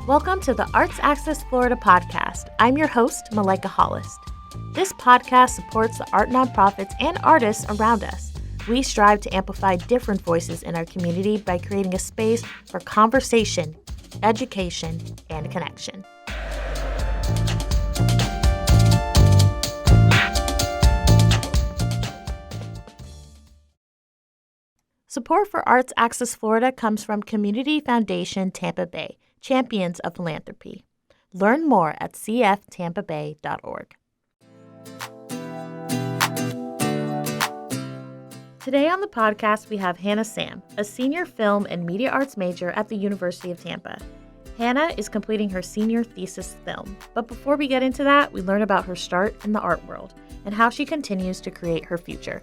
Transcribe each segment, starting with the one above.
Welcome to the Arts Access Florida podcast. I'm your host, Malika Hollist. This podcast supports the art nonprofits and artists around us. We strive to amplify different voices in our community by creating a space for conversation, education, and connection. Support for Arts Access Florida comes from Community Foundation Tampa Bay, Champions of Philanthropy. Learn more at cftampabay.org. Today on the podcast, we have Hannah Sam, a senior film and media arts major at the University of Tampa. Hannah is completing her senior thesis film. But before we get into that, we learn about her start in the art world and how she continues to create her future.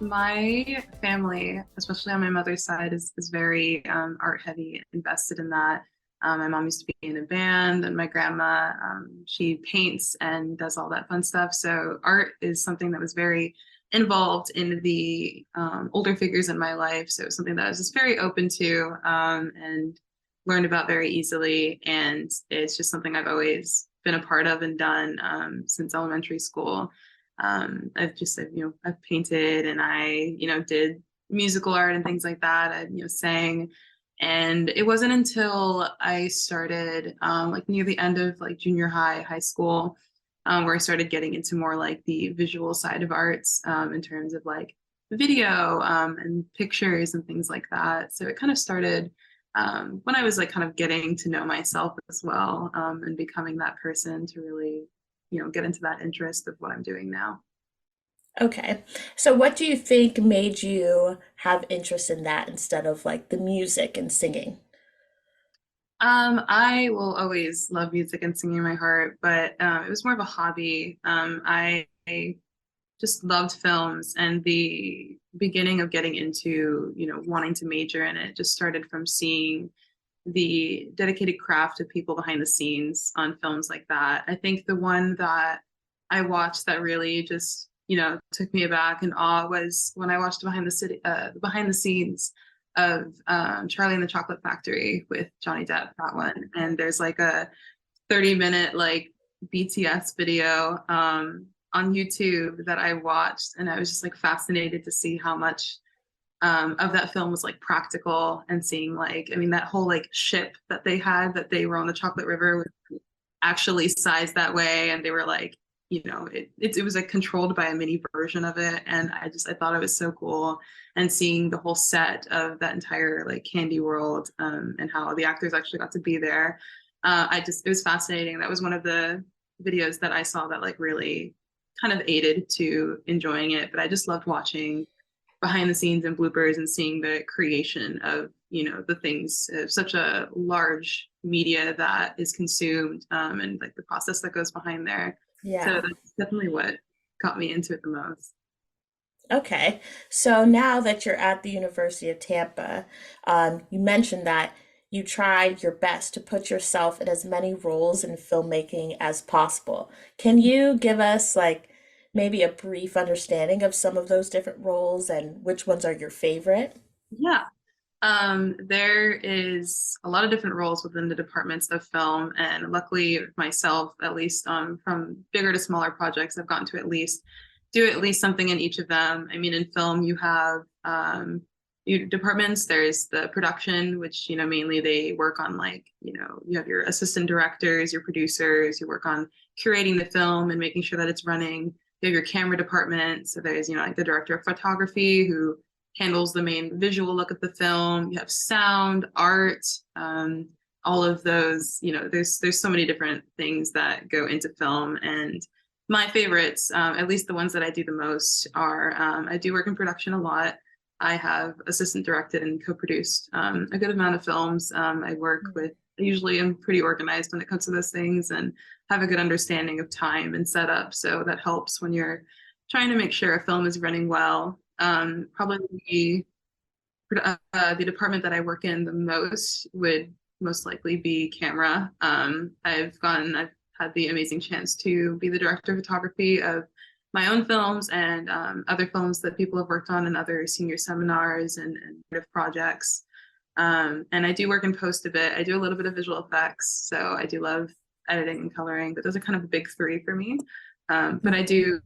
My family, especially on my mother's side, is very art heavy, invested in that. My mom used to be in a band, and my grandma, she paints and does all that fun stuff. So art is something that was very involved in the older figures in my life. So it was something that I was just very open to and learned about very easily. And it's just something I've always been a part of and done since elementary school. I've painted and I, did musical art and things like that. I, sang. And it wasn't until I started like near the end of like junior high school, where I started getting into more like the visual side of arts in terms of like video and pictures and things like that. So it kind of started when I was like kind of getting to know myself as well and becoming that person to really get into that interest of what I'm doing now. Okay. So what do you think made you have interest in that instead of like the music and singing? I will always love music and singing in my heart, but it was more of a hobby. I just loved films, and the beginning of getting into, wanting to major in it just started from seeing the dedicated craft of people behind the scenes on films like that. I think the one that I watched that really just, took me aback in awe was when I watched behind the scenes of Charlie and the Chocolate Factory with Johnny Depp, that one. And there's like a 30-minute like BTS video on YouTube that I watched, and I was just like fascinated to see how much of that film was like practical, and seeing like, I mean, that whole like ship that they had, that they were on the Chocolate River, was actually sized that way, and they were like, it was like controlled by a mini version of it, and I thought it was so cool, and seeing the whole set of that entire like candy world and how the actors actually got to be there. It was fascinating. That was one of the videos that I saw that like really kind of aided to enjoying it. But I just loved watching behind the scenes and bloopers and seeing the creation of the things of such a large media that is consumed and like the process that goes behind there. So Yeah. that's definitely what got me into it the most. Okay. So now that you're at the University of Tampa, you mentioned that you tried your best to put yourself in as many roles in filmmaking as possible. Can you give us like maybe a brief understanding of some of those different roles and which ones are your favorite? Yeah. There is a lot of different roles within the departments of film, and luckily myself, at least from bigger to smaller projects, I've gotten to at least do at least something in each of them. I mean, in film, you have your departments. There's the production, which mainly they work on like you have your assistant directors, your producers. You work on curating the film and making sure that it's running. You have your camera department, so there's like the director of photography who handles the main visual look of the film. You have sound, art, all of those. There's so many different things that go into film, and my favorites, at least the ones that I do the most, are I do work in production a lot. I have assistant directed and co-produced a good amount of films. I work with, usually I'm pretty organized when it comes to those things, and have a good understanding of time and setup. So that helps when you're trying to make sure a film is running well. Probably the department that I work in the most would most likely be camera. I've had the amazing chance to be the director of photography of my own films and other films that people have worked on in other senior seminars and projects. And I do work in post a bit. I do a little bit of visual effects, so I do love editing and coloring, but those are kind of the big three for me. But I Mhm. do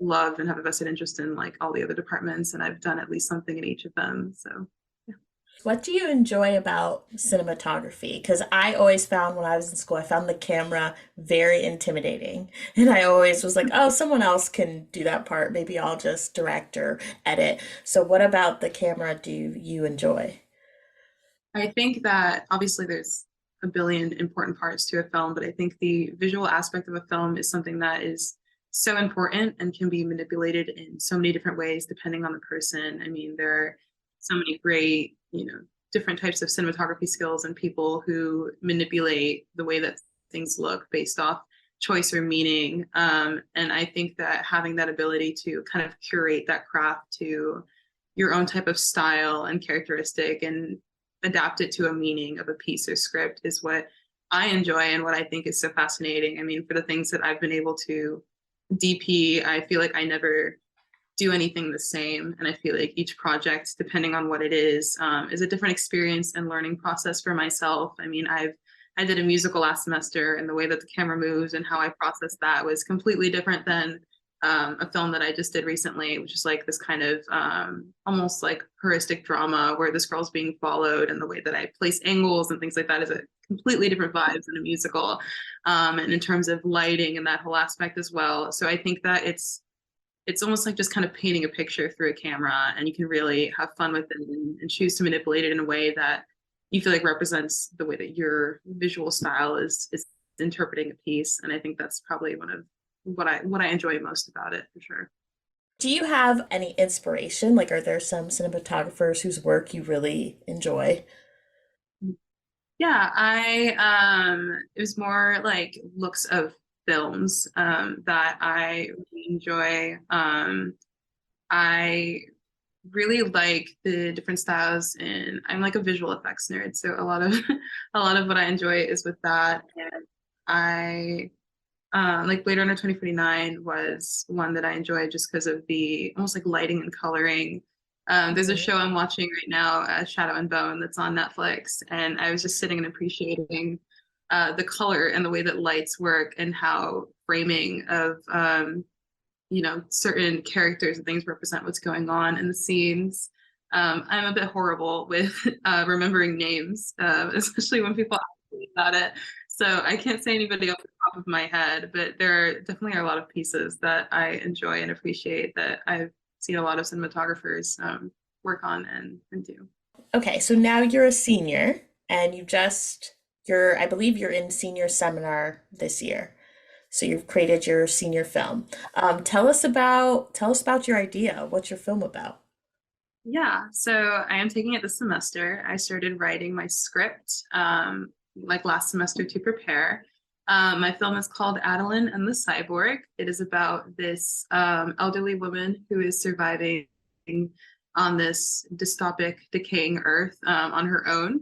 love and have a vested interest in like all the other departments, and I've done at least something in each of them. So yeah. What do you enjoy about cinematography? Because I always found when I was in school, I found the camera very intimidating. And I always was like, oh, someone else can do that part. Maybe I'll just direct or edit. So, what about the camera do you enjoy? I think that obviously there's a billion important parts to a film, but I think the visual aspect of a film is something that is so important and can be manipulated in so many different ways depending on the person. I mean, there are so many great, different types of cinematography skills and people who manipulate the way that things look based off choice or meaning. And I think that having that ability to kind of curate that craft to your own type of style and characteristic and adapt it to a meaning of a piece or script is what I enjoy and what I think is so fascinating. I mean, for the things that I've been able to DP, I feel like I never do anything the same. And I feel like each project, depending on what it is a different experience and learning process for myself. I mean, I did a musical last semester, and the way that the camera moves and how I process that was completely different than a film that I just did recently, which is like this kind of almost like heuristic drama where this girl's being followed, and the way that I place angles and things like that is a completely different vibes than a musical. And in terms of lighting and that whole aspect as well. So I think that it's almost like just kind of painting a picture through a camera, and you can really have fun with it and choose to manipulate it in a way that you feel like represents the way that your visual style is interpreting a piece. And I think that's probably one of what I enjoy most about it for sure. Do you have any inspiration? Like, are there some cinematographers whose work you really enjoy? Yeah, I it was more like looks of films that I really enjoy. I really like the different styles, and I'm like a visual effects nerd, so a lot of a lot of what I enjoy is with that. And I like Blade Runner 2049 was one that I enjoyed just because of the almost like lighting and coloring. There's a Mhm. show I'm watching right now, Shadow and Bone, that's on Netflix, and I was just sitting and appreciating the color and the way that lights work and how framing of certain characters and things represent what's going on in the scenes. I'm a bit horrible with remembering names, especially when people ask me about it. So I can't say anybody off the top of my head, but there definitely are a lot of pieces that I enjoy and appreciate that I've seen a lot of cinematographers work on and do. Okay, so now you're a senior and I believe you're in senior seminar this year. So you've created your senior film. Tell us about your idea. What's your film about? Yeah, so I am taking it this semester. I started writing my script like last semester to prepare. My film is called Adeline and the Cyborg. It is about this elderly woman who is surviving on this dystopic, decaying Earth on her own.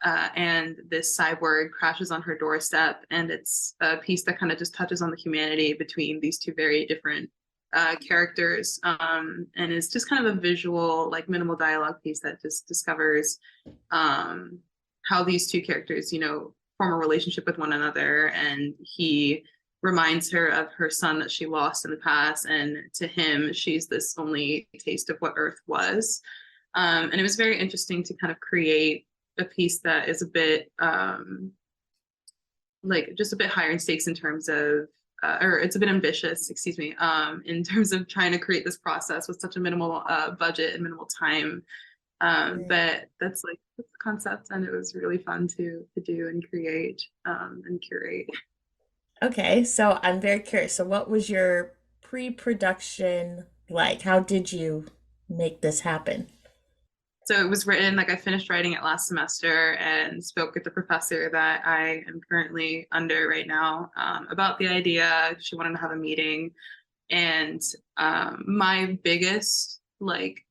And this cyborg crashes on her doorstep, and it's a piece that kind of just touches on the humanity between these two very different characters, and is just kind of a visual, like minimal dialogue piece that just discovers um, how these two characters, form a relationship with one another. And he reminds her of her son that she lost in the past, and to him, she's this only taste of what Earth was. And it was very interesting to kind of create a piece that is a bit like just a bit higher in stakes in terms of or it's a bit ambitious, excuse me, in terms of trying to create this process with such a minimal budget and minimal time. But that's the concept, and it was really fun to do and create and curate. Okay, so I'm very curious. So what was your pre-production like? How did you make this happen? So it was written, like I finished writing it last semester and spoke with the professor that I am currently under right now about the idea. She wanted to have a meeting, and my biggest like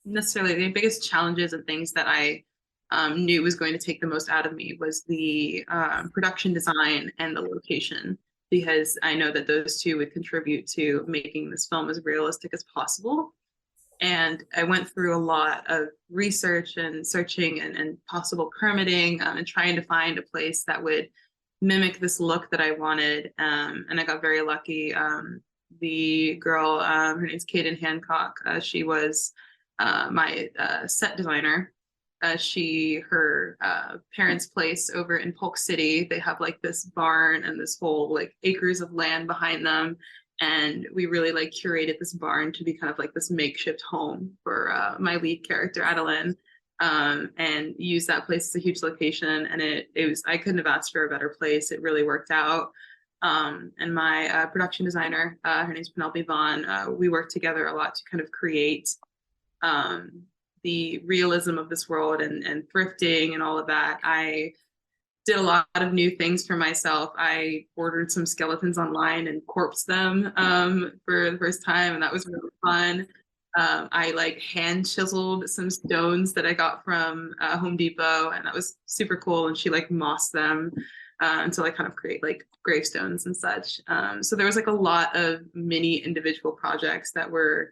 necessarily the biggest challenges and things that I knew was going to take the most out of me was the production design and the location. because I know that those two would contribute to making this film as realistic as possible. And I went through a lot of research and searching and possible permitting, and trying to find a place that would mimic this look that I wanted. And I got very lucky. The girl, her name's Kaden Hancock. She was my set designer. Her parents' place over in Polk City, they have like this barn and this whole like acres of land behind them. And we really like curated this barn to be kind of like this makeshift home for my lead character, Adeline, and used that place as a huge location. And it was, I couldn't have asked for a better place. It really worked out. And my production designer, her name's Penelope Vaughn, we worked together a lot to kind of create um, the realism of this world and thrifting and all of that. I did a lot of new things for myself. I ordered some skeletons online and corpsed them for the first time, and that was really fun. I like hand chiseled some stones that I got from Home Depot, and that was super cool. And she like mossed them until I kind of create like gravestones and such. So there was like a lot of mini individual projects that were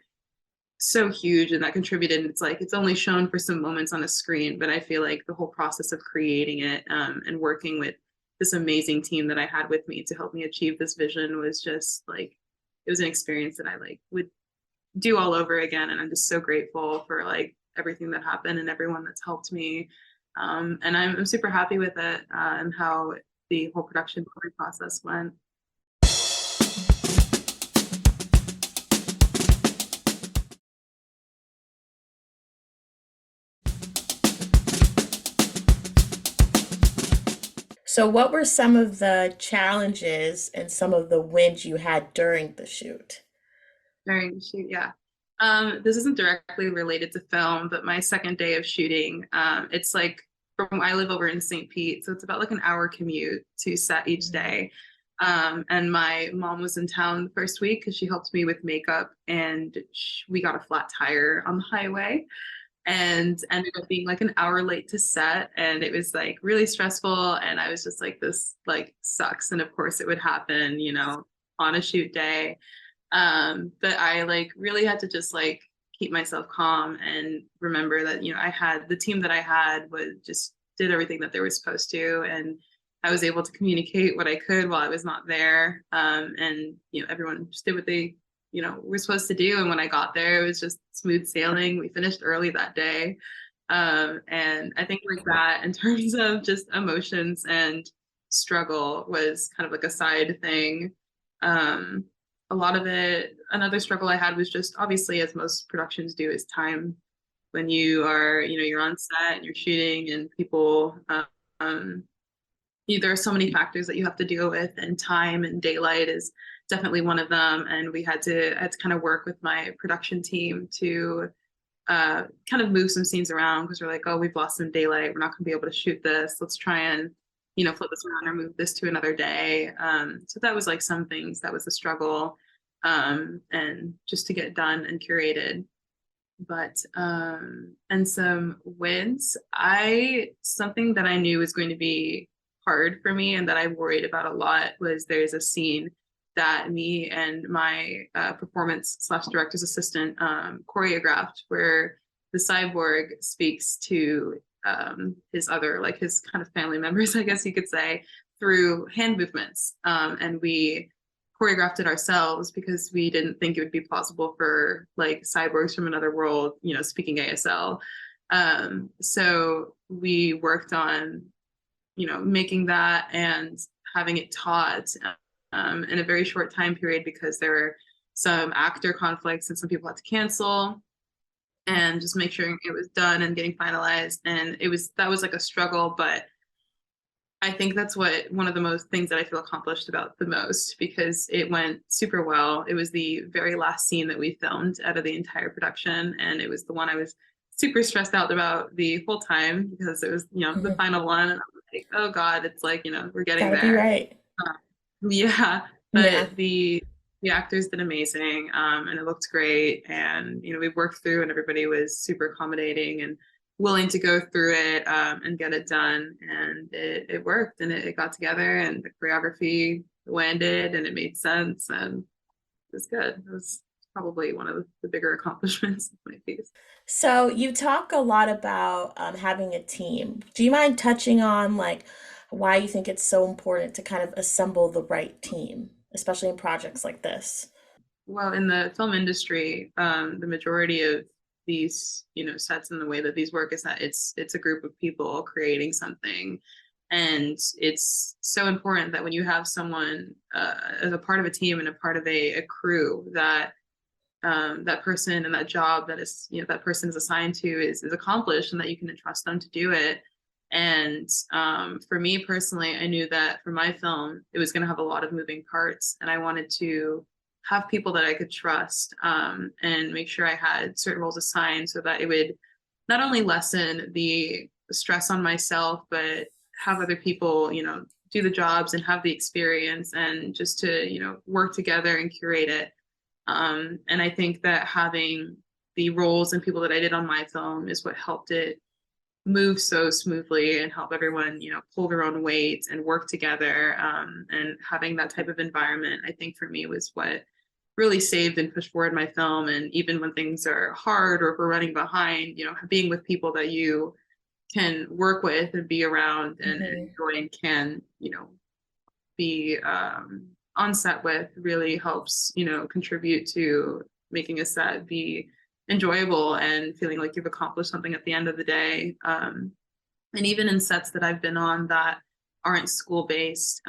so huge and that contributed. It's like it's only shown for some moments on a screen, but I feel like the whole process of creating it and working with this amazing team that I had with me to help me achieve this vision was just like it was an experience that I like would do all over again. And I'm just so grateful for like everything that happened and everyone that's helped me. And I'm super happy with it and how the whole production process went. So, what were some of the challenges and some of the wins you had during the shoot? During the shoot, yeah. This isn't directly related to film, but my second day of shooting, it's like from I live over in St. Pete, so it's about like an hour commute to set each day. And my mom was in town the first week because she helped me with makeup, and we got a flat tire on the highway and ended up being like an hour late to set. And it was like really stressful. And I was just like, this like sucks. And of course, it would happen, you know, on a shoot day. But I like really had to just like keep myself calm and remember that, you know, I had the team that I had was just did everything that they were supposed to. And I was able to communicate what I could while I was not there. And, you know, everyone just did what they, you know, were supposed to do. And when I got there, it was just smooth sailing. We finished early that day. And I think like that in terms of just emotions and struggle was kind of like a side thing. Um, a lot of it, another struggle I had was just obviously, as most productions do, is time. When you are, you know, you're on set and you're shooting and people, um, there are so many factors that you have to deal with, and time and daylight is definitely one of them. And I had to kind of work with my production team to kind of move some scenes around because we're like, oh, we've lost some daylight. We're not going to be able to shoot this. Let's try and, you know, flip this around or move this to another day. So that was like some things that was a struggle, and just to get done and curated. But and some wins. Something that I knew was going to be hard for me and that I worried about a lot was there's a scene that me and my performance slash director's assistant choreographed where the cyborg speaks to his other, like his kind of family members, I guess you could say, through hand movements. And we choreographed it ourselves because we didn't think it would be possible for like cyborgs from another world, you know, speaking ASL. So we worked on, you know, making that and having it taught in a very short time period because there were some actor conflicts and some people had to cancel and just make sure it was done and getting finalized. And that was like a struggle, but I think that's what one of the most things that I feel accomplished about the most because it went super well. It was the very last scene that we filmed out of the entire production, and it was the one I was super stressed out about the whole time because it was, you know, the Mhm. final one, and I was like, oh God, it's like, you know, we're getting Gotta be there. right. Uh, yeah, Yeah. but the actors did amazing, and it looked great, and you know, we worked through, and everybody was super accommodating, and willing to go through it and get it done. And it worked and it got together and the choreography landed and it made sense and it was good. It was probably one of the bigger accomplishments of my piece. So you talk a lot about having a team. Do you mind touching on like why you think it's so important to kind of assemble the right team, especially in projects like this? Well, in the film industry, the majority of these, sets and the way that these work is that it's a group of people creating something, and it's so important that when you have someone as a part of a team and a part of a crew that that person and that job that is that person is assigned to is accomplished and that you can entrust them to do it. And for me personally, I knew that for my film it was going to have a lot of moving parts and I wanted to have people that I could trust and make sure I had certain roles assigned so that it would not only lessen the stress on myself but have other people do the jobs and have the experience and just to work together and curate it. And I think that having the roles and people that I did on my film is what helped it move so smoothly and help everyone, pull their own weight and work together. And having that type of environment, I think for me was what really saved and pushed forward my film. And even when things are hard or if we're running behind, being with people that you can work with and be around and Hmm. enjoy and can, be on set with really helps, contribute to making a set be enjoyable and feeling like you've accomplished something at the end of the day. And even in sets that I've been on that aren't school based,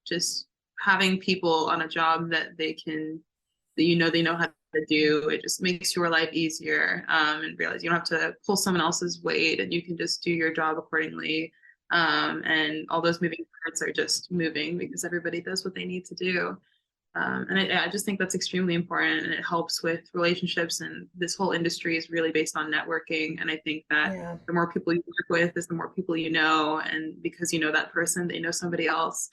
just having people on a job that they know how to do, it just makes your life easier and realize you don't have to pull someone else's weight and you can just do your job accordingly. And all those moving parts are just moving because everybody does what they need to do. And I just think that's extremely important and it helps with relationships. And this whole industry is really based on networking. And I think that Yeah. the more people you work with is the more people you know. And because you know that person, they know somebody else.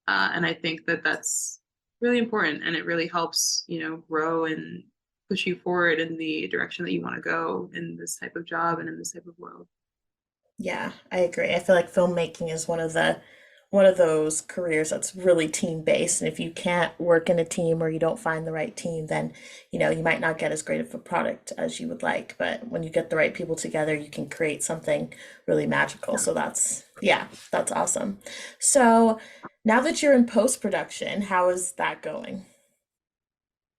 And I think that that's really important and it really helps, grow and push you forward in the direction that you want to go in this type of job and in this type of world. Yeah, I agree. I feel like filmmaking is one of those careers that's really team based. And if you can't work in a team or you don't find the right team, then you might not get as great of a product as you would like. But when you get the right people together, you can create something really magical. Yeah. So that's awesome. So now that you're in post production, how is that going?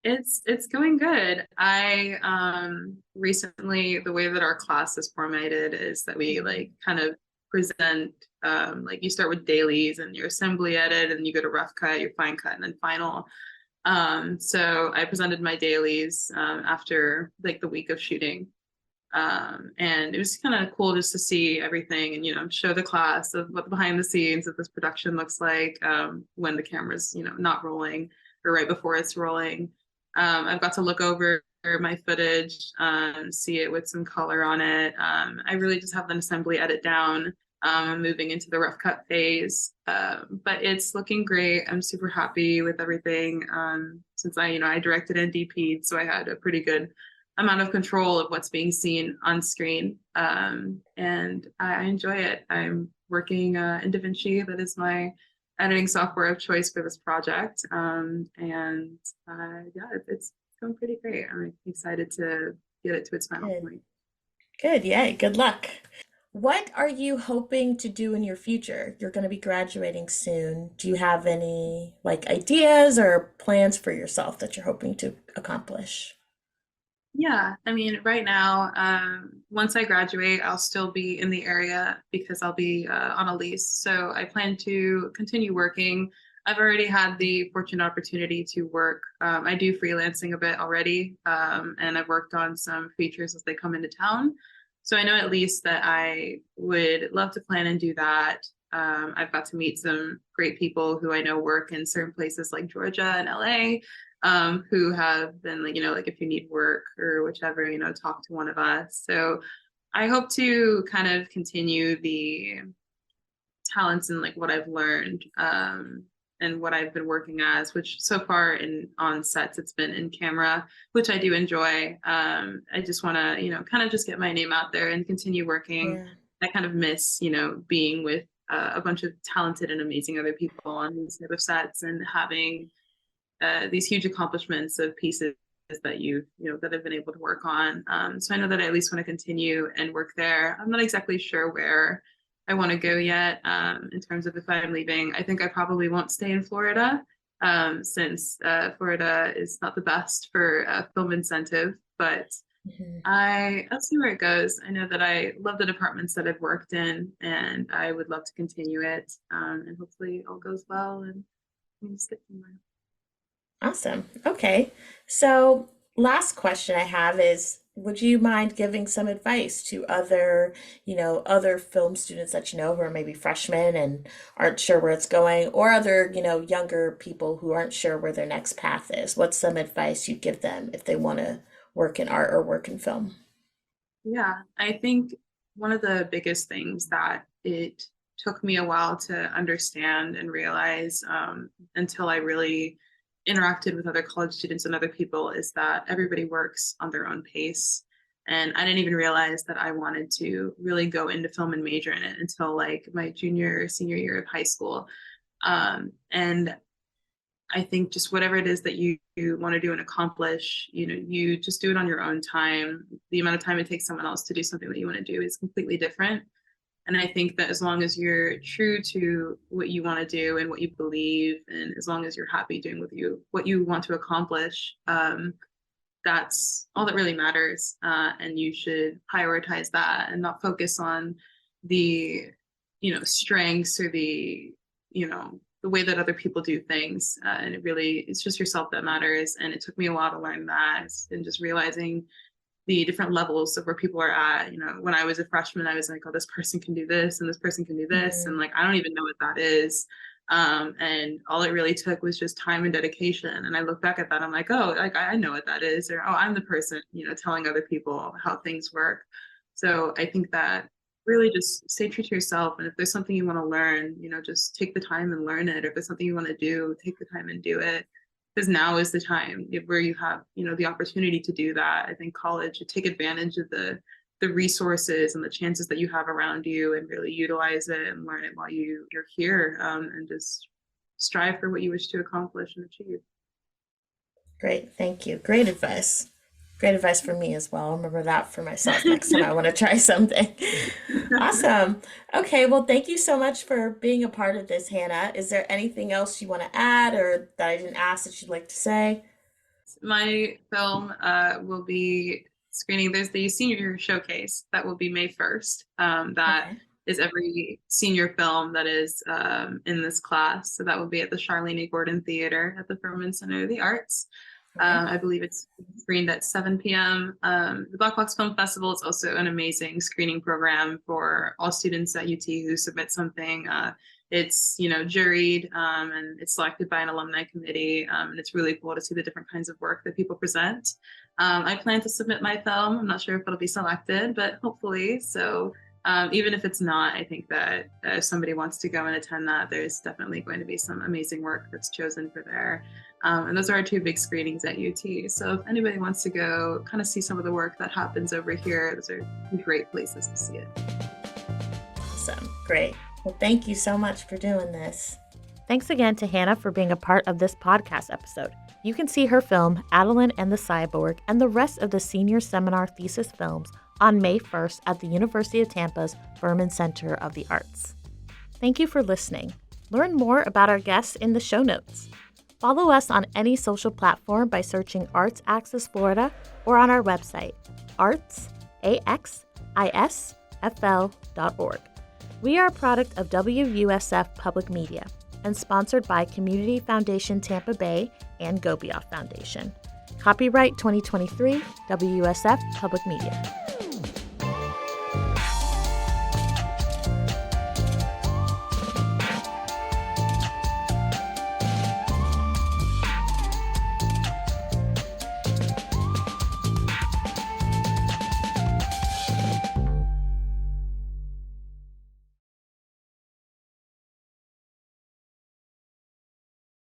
It's going good. I recently the way that our class is formatted is that we like kind of present like you start with dailies and your assembly edit and you go to rough cut, your fine cut, and then final. So I presented my dailies after like the week of shooting. And it was kind of cool just to see everything and show the class of what the behind the scenes of this production looks like when the camera's not rolling or right before it's rolling. I've got to look over my footage, see it with some color on it. I really just have an assembly edit down. I'm moving into the rough cut phase, but it's looking great. I'm super happy with everything since I directed and DP'd, so I had a pretty good amount of control of what's being seen on screen. And I enjoy it. I'm working in DaVinci. That is my editing software of choice for this project. And yeah, it's going pretty great. I'm excited to get it to its final Good. point. Good. Yeah, good luck. What are you hoping to do in your future? You're going to be graduating soon. Do you have any like ideas or plans for yourself that you're hoping to accomplish? Yeah, I mean, right now, once I graduate, I'll still be in the area because I'll be on a lease. So I plan to continue working. I've already had the fortunate opportunity to work. I do freelancing a bit already, and I've worked on some features as they come into town. So I know at least that I would love to plan and do that. I've got to meet some great people who I know work in certain places like Georgia and LA, who have been like, like if you need work or whichever, talk to one of us. So I hope to kind of continue the talents and like what I've learned and what I've been working as, which so far on sets it's been in camera, which I do enjoy. I just want to, kind of just get my name out there and continue working. Yeah. I kind of miss, being with a bunch of talented and amazing other people on these type of sets and having these huge accomplishments of pieces that that I've been able to work on. So I know that I at least want to continue and work there. I'm not exactly sure where I want to go yet in terms of if I'm leaving. I think I probably won't stay in Florida since Florida is not the best for film incentive, but Mhm. I'll see where it goes. I know that I love the departments that I've worked in, and I would love to continue it. And hopefully all goes well and we can just get somewhere. Awesome. Okay. So, last question I have is, would you mind giving some advice to other film students that you know who are maybe freshmen and aren't sure where it's going, or other, younger people who aren't sure where their next path is? What's some advice you give them if they want to work in art or work in film? Yeah, I think one of the biggest things that it took me a while to understand and realize until I really interacted with other college students and other people is that everybody works on their own pace. And I didn't even realize that I wanted to really go into film and major in it until like my junior or senior year of high school. And I think just whatever it is that you want to do and accomplish, you just do it on your own time. The amount of time it takes someone else to do something that you want to do is completely different. And I think that as long as you're true to what you want to do and what you believe, and as long as you're happy doing what you want to accomplish, that's all that really matters. And you should prioritize that and not focus on the, strengths or the way that other people do things. And it's just yourself that matters. And it took me a while to learn that and just realizing the different levels of where people are at. When I was a freshman, I was like, oh, this person can do this and this person can do this. And Mhm. like, I don't even know what that is. And all it really took was just time and dedication. And I look back at that, I'm like, oh, like I know what that is. Or, oh, I'm the person, telling other people how things work. So I think that really just stay true to yourself. And if there's something you want to learn, just take the time and learn it. Or if there's something you want to do, take the time and do it, because now is the time where you have the opportunity to do that. I think college should take advantage of the resources and the chances that you have around you and really utilize it and learn it while you're here, and just strive for what you wish to accomplish and achieve. Great, thank you. Great advice. Great advice for me as well. I'll remember that for myself next time I want to try something. Awesome. Okay, well, thank you so much for being a part of this, Hannah. Is there anything else you want to add or that I didn't ask that you'd like to say? My film will be screening. There's the senior showcase that will be May 1st. That Okay. is every senior film that is in this class. So that will be at the Charlene A. Gordon Theater at the Furman Center of the Arts. Okay. I believe it's screened at 7 p.m. The Black Box Film Festival is also an amazing screening program for all students at UT who submit something. It's juried and it's selected by an alumni committee, and it's really cool to see the different kinds of work that people present. I plan to submit my film. I'm not sure if it'll be selected, but hopefully. So even if it's not, I think that if somebody wants to go and attend that, there's definitely going to be some amazing work that's chosen for there. And those are our two big screenings at UT. So if anybody wants to go kind of see some of the work that happens over here, those are great places to see it. Awesome. Great. Well, thank you so much for doing this. Thanks again to Hannah for being a part of this podcast episode. You can see her film, Adeline and the Cyborg, and the rest of the senior seminar thesis films on May 1st at the University of Tampa's Furman Center of the Arts. Thank you for listening. Learn more about our guests in the show notes. Follow us on any social platform by searching Arts Access Florida or on our website, artsAXISFL.org. We are a product of WUSF Public Media and sponsored by Community Foundation Tampa Bay and Gobioff Foundation. Copyright 2023, WUSF Public Media.